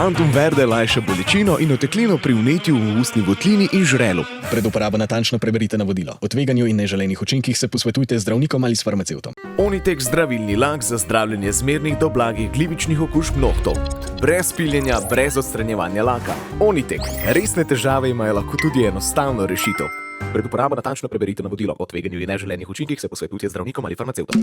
Santum Verde lajša bolečino in oteklino pri vnetju v ustni votlini in žrelu. Pred uporabo natančno preberite navodilo. O tveganju in neželenih učinkih se posvetujte z zdravnikom ali s farmacevtom. Onitek zdravilni lak za zdravljenje zmernih do blagih glivičnih okužb nohtov. Brez piljenja, brez odstranjevanja laka. Onitek. Resne težave imajo lahko tudi enostavno rešitev. Pred uporabo natančno preberite navodilo. O tveganju in neželenih učinkih se posvetujte z zdravnikom ali farmacevtom.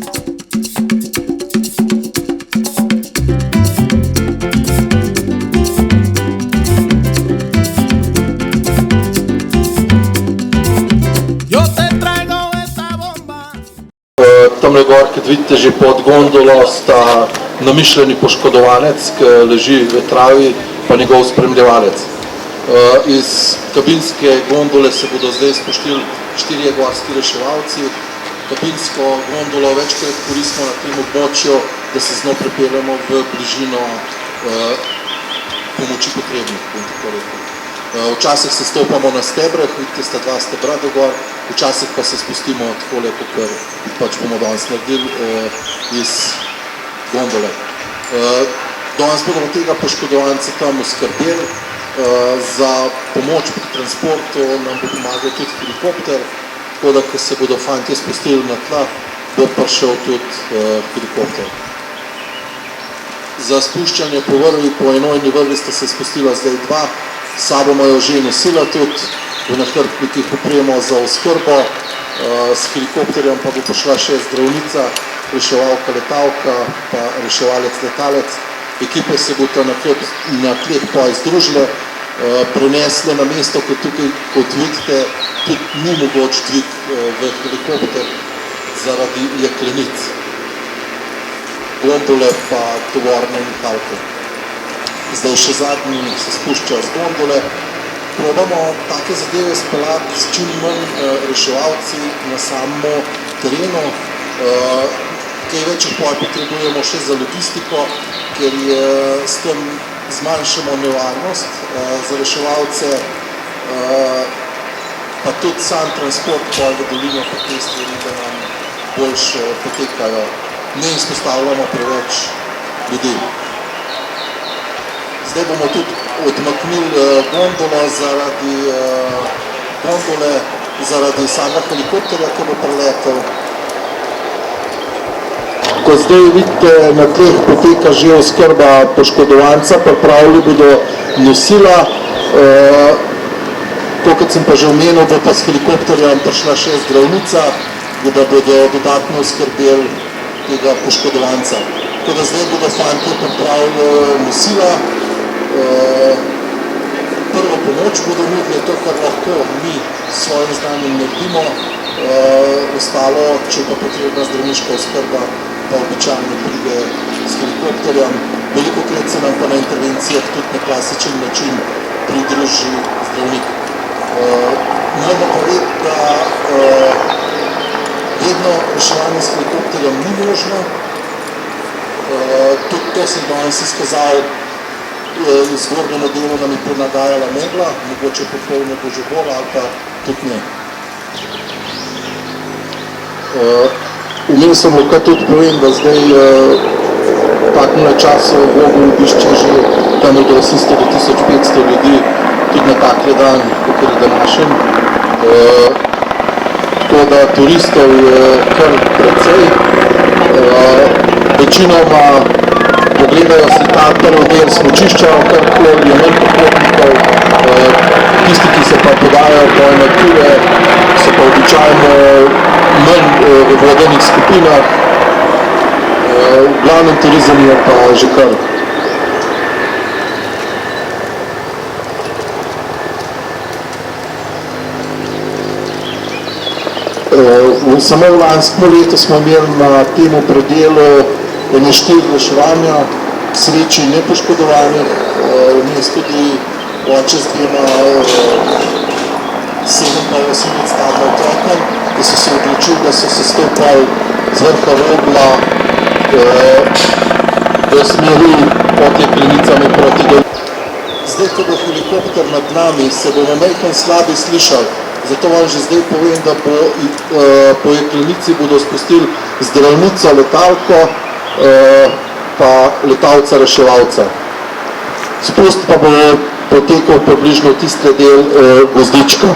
Tamle gor, kot vidite, že pod gondolo sta namišljeni poškodovanec, ki leži v travi, pa njegov spremljevalec. Iz kabinske gondole se bodo zdaj spustili 4 gorski reševalci. Kabinsko gondolo večkrat koristimo na tem območju, da se z njo pripeljemo v bližino pomoči potrebnih, bom tako rekel. Včasih se stopamo na stebreh, vidite, sta 2 stebra do gor, včasih pa se spustimo takole, kakor pač bomo danes naredili iz gondole. Danes bodo tega poškodovanca tam oskrbeli. Za pomoč pri transportu nam bo pomagal tudi helikopter, tako da, ko se bodo fantje spustili na tla, bo prišel tudi helikopter. Za spuščanje po vrvi, po enojni vrvi sta se spustila zdaj 2, sabo imajo že nosila tudi, v nahrbtnikih opremo za oskrbo, s helikopterjem pa bo prišla še zdravnica, reševalka letalka, pa reševalec letalec. Ekipe se bodo na tleh pa združile, prenesle na mesto, kot tukaj, kot vidite, tudi ni mogoč dvig v helikopter zaradi jeklenic, gondole pa tovorne nihalke. Zdaj še zadnji se spuščajo z gondole. Probamo take zadeve speljati s čim manj reševalci na samo terenu. Kaj več poj potrebujemo še za logistiko, ker s tem zmanjšamo nevarnost za reševalce, pa tudi sam transport poj v dolino, pa te stvari, da nam boljše potekajo. Ne izpostavljamo preveč ljudi. Zdaj bomo tudi odmaknili gondole zaradi samega helikopterja, ki bo preletel. Ko zdaj vidite, na tleh poteka že oskrba poškodovanca, pripravili bodo nosila. To, kot sem pa že omenil, bo pa s helikopterjem prišla še zdravnica, da bodo dodatno oskrbeli tega poškodovanca. Tako da zdaj bodo fantje pripravili nosila. Prvo pomoč bodo nudili, to, kar lahko mi s svojim znanjem naredimo. Ostalo, če pa potrebna zdravniška oskrba, pa običajno pride s helikopterjem. Velikokrat se nam pa na intervencijah tudi na klasičen način pridruži zdravnik. Moramo povedati, da vedno reševanje s helikopterjem ni možno. Tudi to sem danes izkazal. Zgornjeno delo nam je prenagajala megla, mogoče popolno bo že bolj ali pa tudi ne. Vmes sem lahko tudi povem, da zdaj taknega časa v Vogu obišče že tam od 800 do 1500 ljudi, tudi na takle dan, kakor je današnjem. Tako da turistov je kar precej. Večinoma pogledajo si ta prvi del smučišča, karkoli je manj popotnikov. Tisti, ki se pa podajajo po ene ture, so pa običajno manj v vodenih skupinah. V glavnem turizem je pa že kar. Samo v lanskem letu smo imeli na tem predelu 4 reševanja, k sreči nepoškodovanih, vmes tudi oče z 7 pa 8 starima otrokom, ki so se odločili, da so se stopali z vrha Vogla v smeri pod jeklenicami proti dolu. Zdaj, ko bo helikopter nad nami, se bomo majhen slabi slišali. Zato vam že zdaj povem, da po jeklenici bodo spustili zdravnico, letalko, pa letalca reševalca. Spust pa bo potekal približno tiste del Gozdička.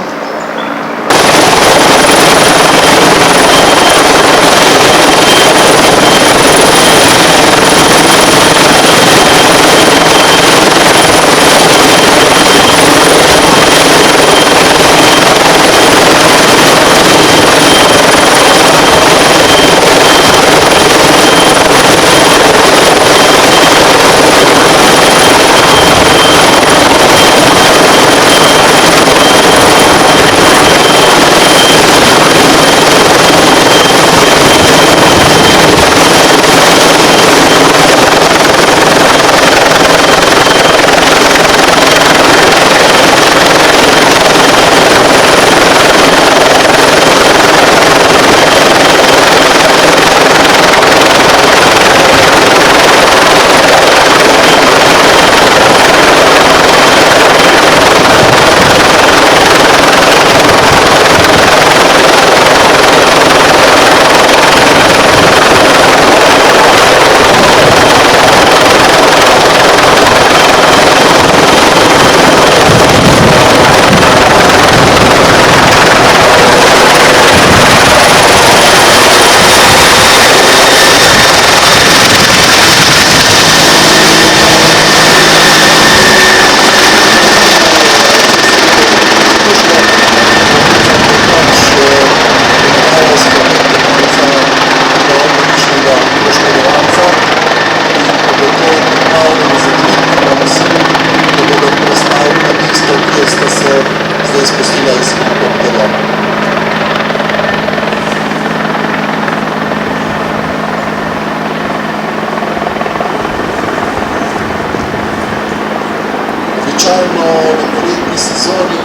Običajno v poletni sezoni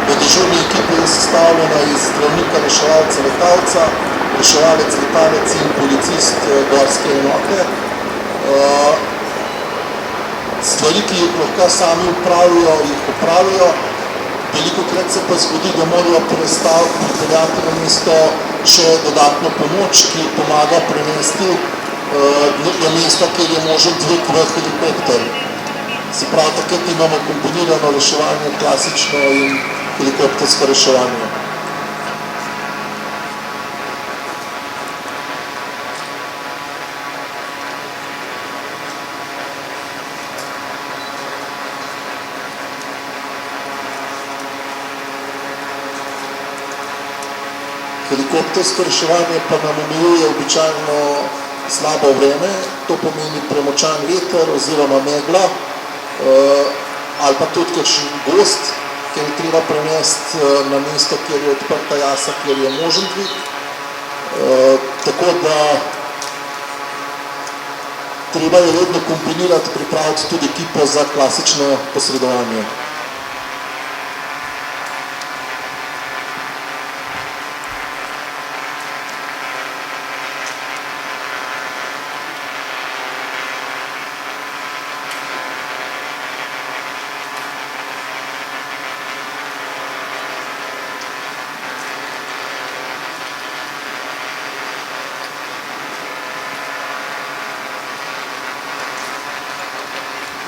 v dežurni ekipi je sestavljena iz zdravnika, reševalca, letalca, reševalec, letalec in policist gorske enote. Stvari, ki jih lahko sami opravijo. Velikokrat se pa zgodi, da morajo pripeljati na mesto še dodatno pomoč, ki pomaga prenesti na mesto, kjer je možen dvig v helikopter. Se pravi, takrat imamo kombinirano reševanje, klasično in helikoptersko reševanje. Helikoptersko reševanje pa nam omejuje običajno slabo vreme, to pomeni premočan veter oziroma megla, ali pa tudi kakšen gozd, ki je treba prenesti na mesto, kjer je odprta jasa, kjer je možen dvig. Tako da treba je vedno kombinirati, pripraviti tudi ekipo za klasično posredovanje.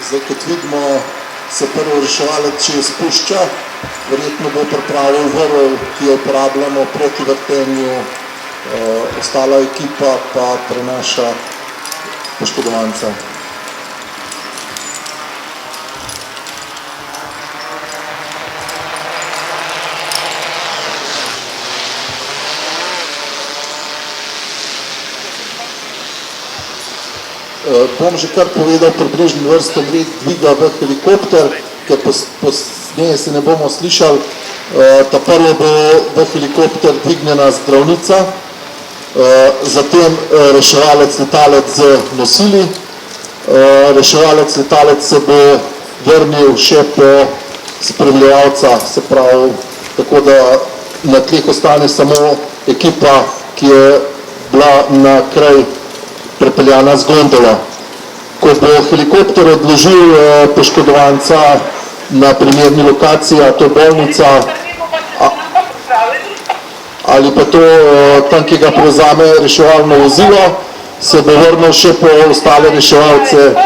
Zdaj, kot vidimo, se prvi reševalec še spušča, verjetno bo pripravil vrv, ki jo uporabljamo proti vrtenju, ostala ekipa pa prenaša poškodovanca. Bom že kar povedal približni vrsten red dviga v helikopter, ker posneje se ne bomo slišali. Ta prvo bo v helikopter dvignjena zdravnica, zatem reševalec letalec z nosili. Reševalec letalec se bo vrnil še po spremljevalca, se pravi, tako da na tleh ostane samo ekipa, ki je bila na kraj prepeljana z gondolo. Ko bo helikopter odložil poškodovanca na primerni lokaciji, a to je bolnica, ali pa to tam, ki ga prevzame reševalno vozilo, se bo vrnil še po ostale reševalce.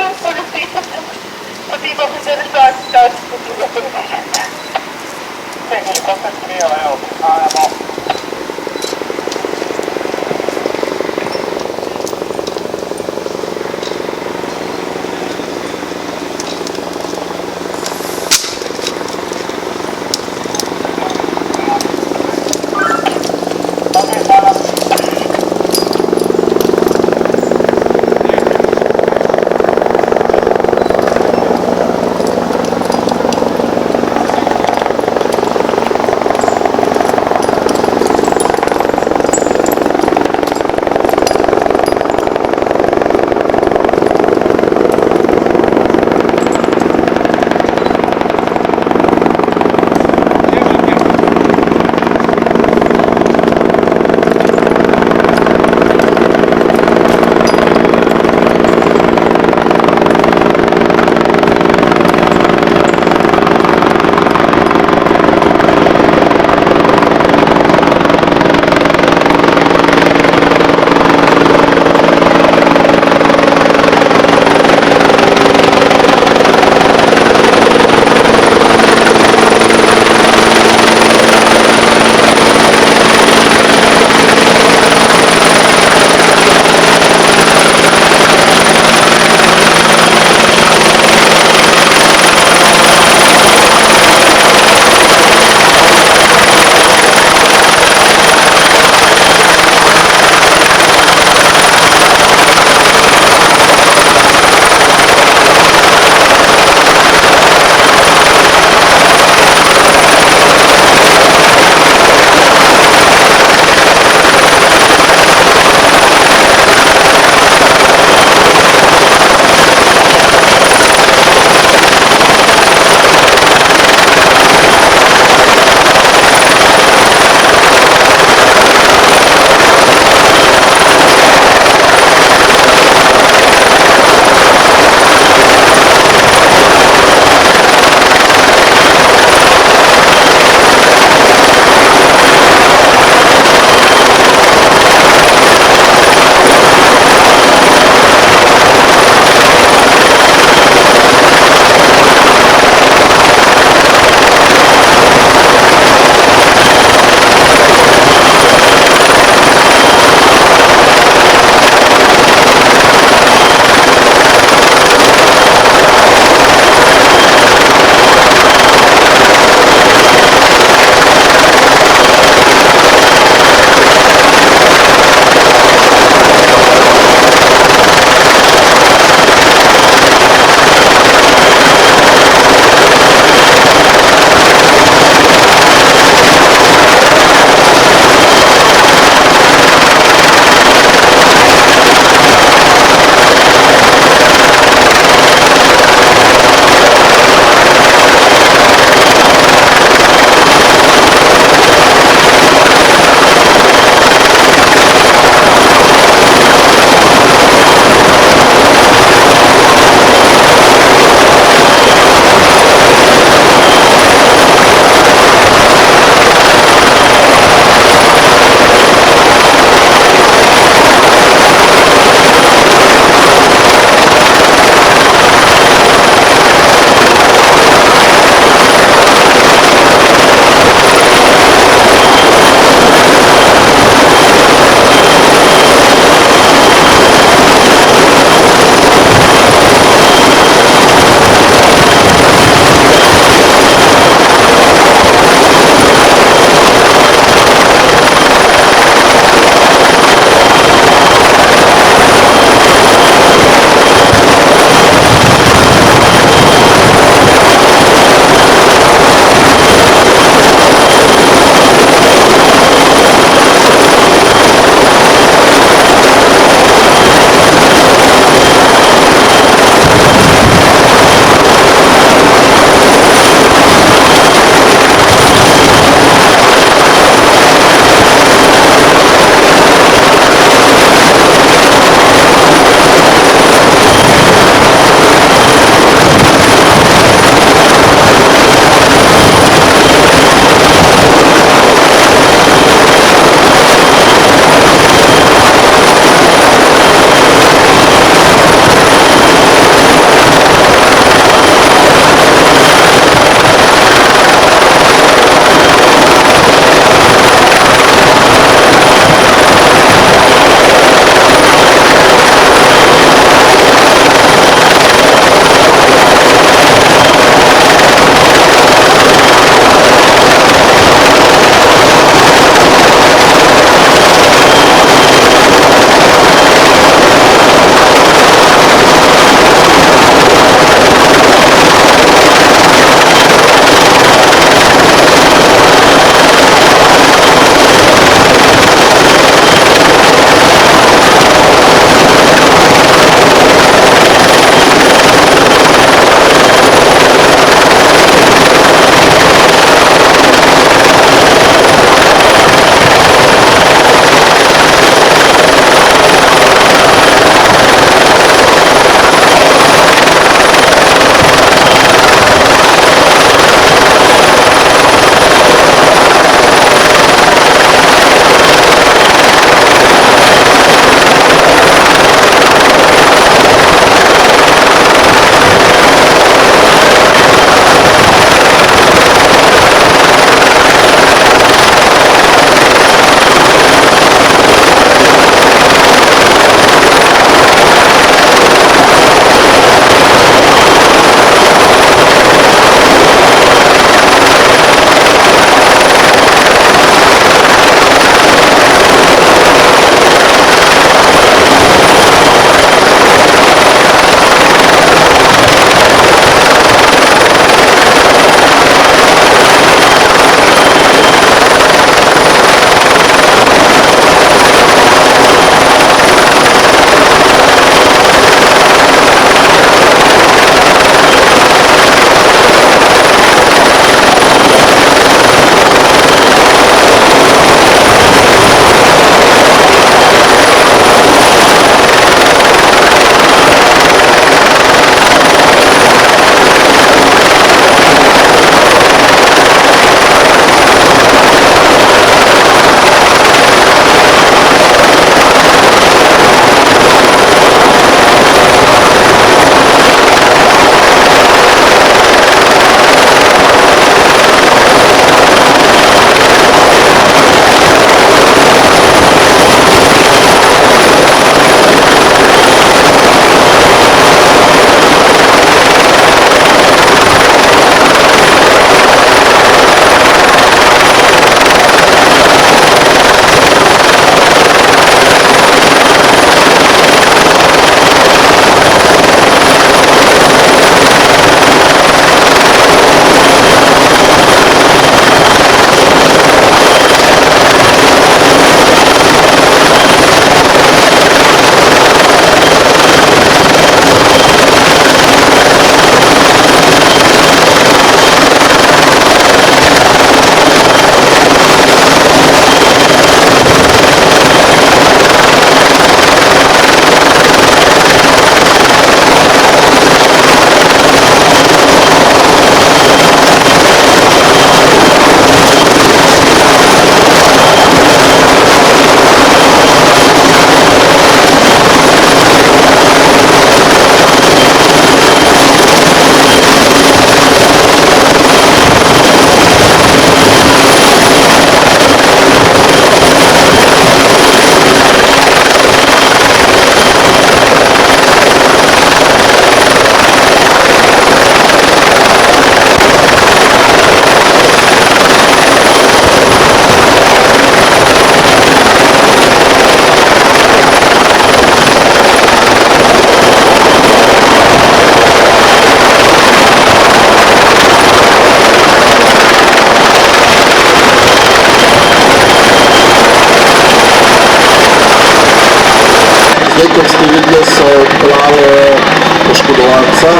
poškodovanca.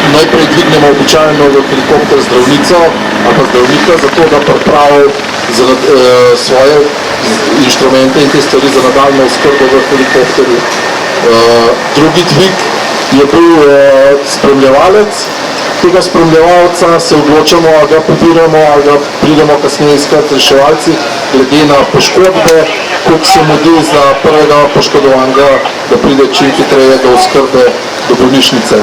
Najprej dvignemo običajno v helikopter zdravnico ali pa zdravnika, zato da pripravi svoje inštrumente in te stvari za nadaljno oskrbo v helikopterju. Drugi dvig je bil spremljevalec. Tega spremljevalca se odločamo, ali ga pobiramo, ali ga pridemo kasneje iskati reševalci, glede na poškodbe, koliko se mudi za prvega poškodovanega, da pride čim hitreje do oskrbe do bolnišnice.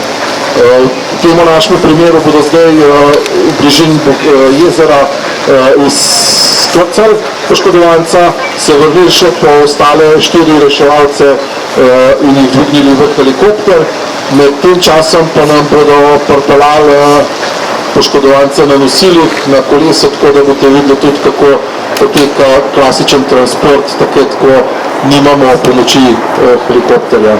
V tem našem primeru bodo zdaj v bližini jezera izkrcali poškodovanca, se vrnili še po ostale 4 reševalce in jih dvignili v helikopter. Med tem časom pa nam bodo pripeljali poškodovance na nosilih, na kolesu, tako da boste videli tudi, kako poteka klasičen transport, takrat, ko nimamo pomoči helikopterja.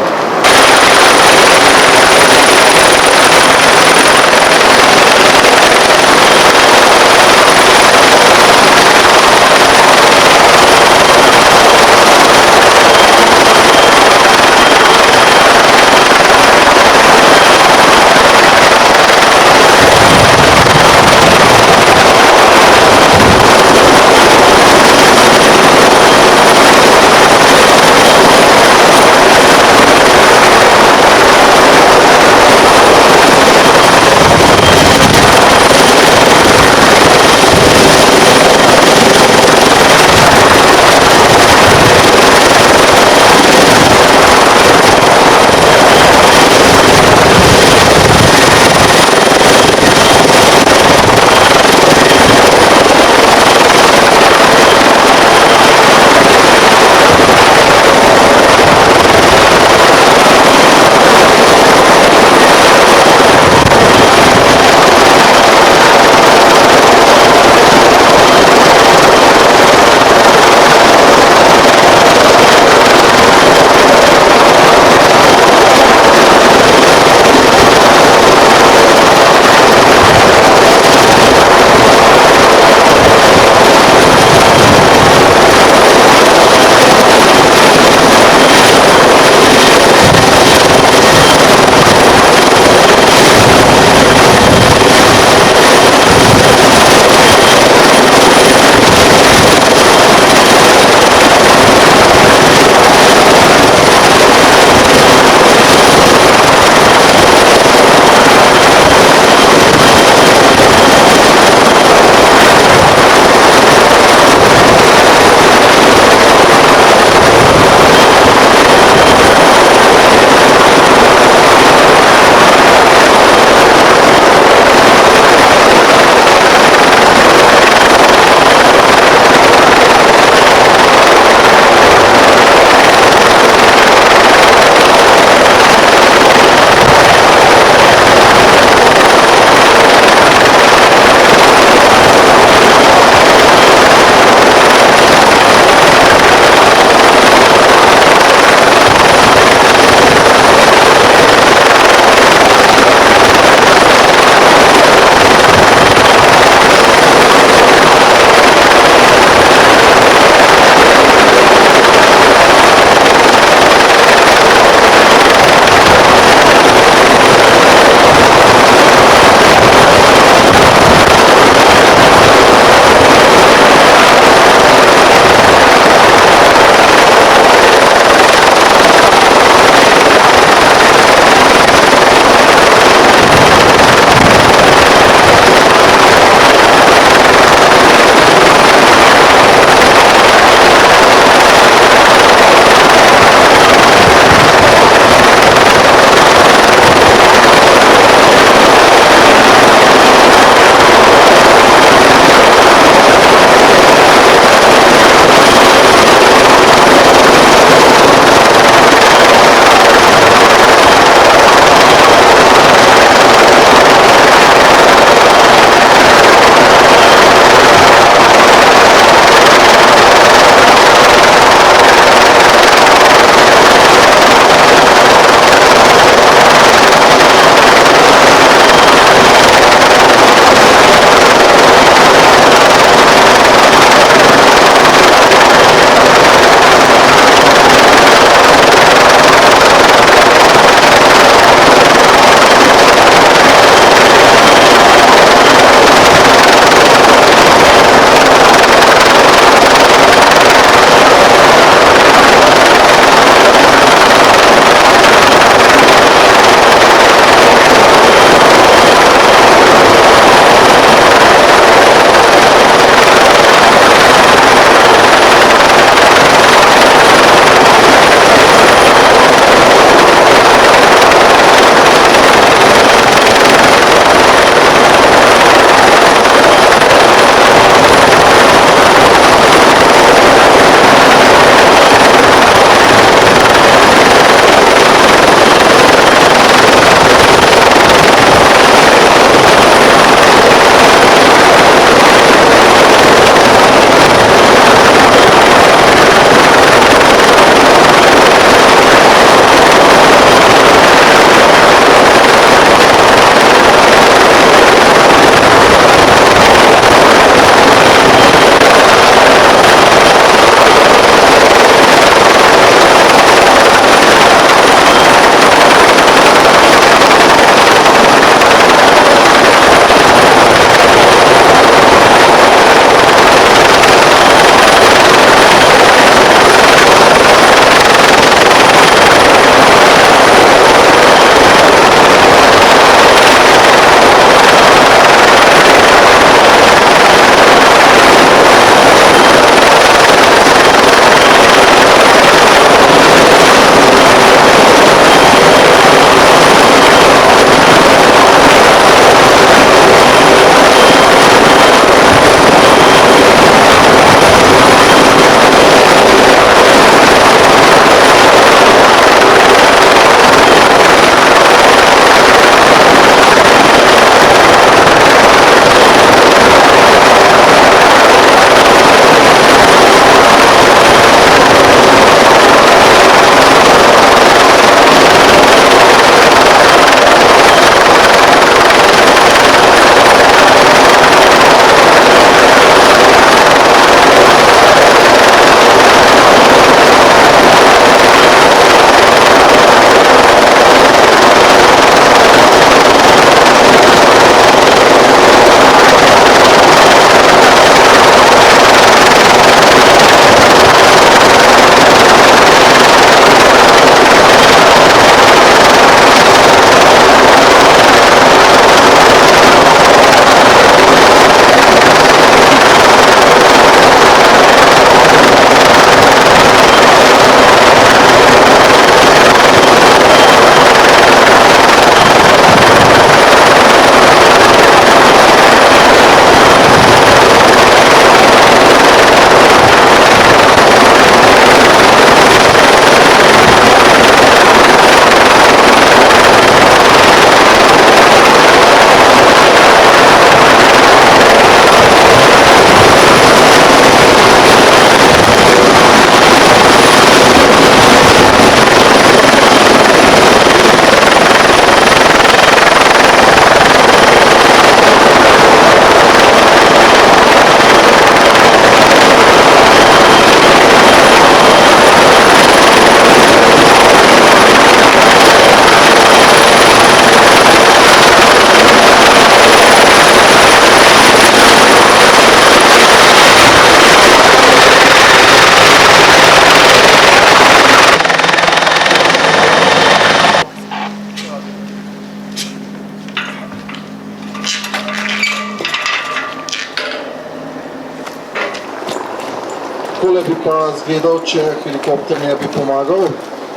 bi pa zgledal, če helikopter ne bi pomagal.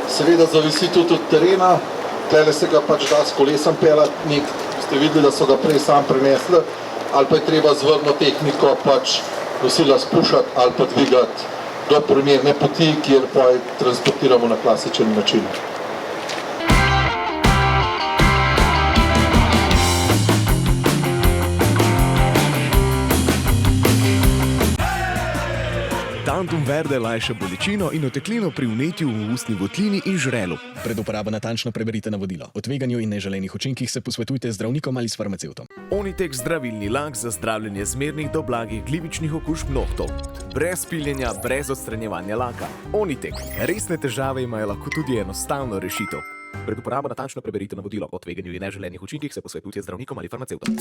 Seveda zavisi tudi od terena, tukaj se ga pač da s kolesom peljati, ste videli, da so ga prej sam prenesli, ali pa je treba z vrno tehniko pač nosila spuščati ali pa dvigati do primerne poti, kjer pa jo transportiramo na klasičen način. Tantum verde lajša bolečino in oteklino pri vnetju v ustni votlini in žrelu. Pred uporabo natančno preberite navodilo. O tveganju in neželenih učinkih se posvetujte z zdravnikom ali s farmacevtom. Onitek zdravilni lak za zdravljenje zmernih do blagih glivičnih okužb nohtov. Brez piljenja, brez odstranjevanja laka. Onitek. Resne težave imajo lahko tudi enostavno rešitev. Pred uporabo natančno preberite navodilo. O tveganju in neželenih učinkih se posvetujte z zdravnikom ali farmacevtom.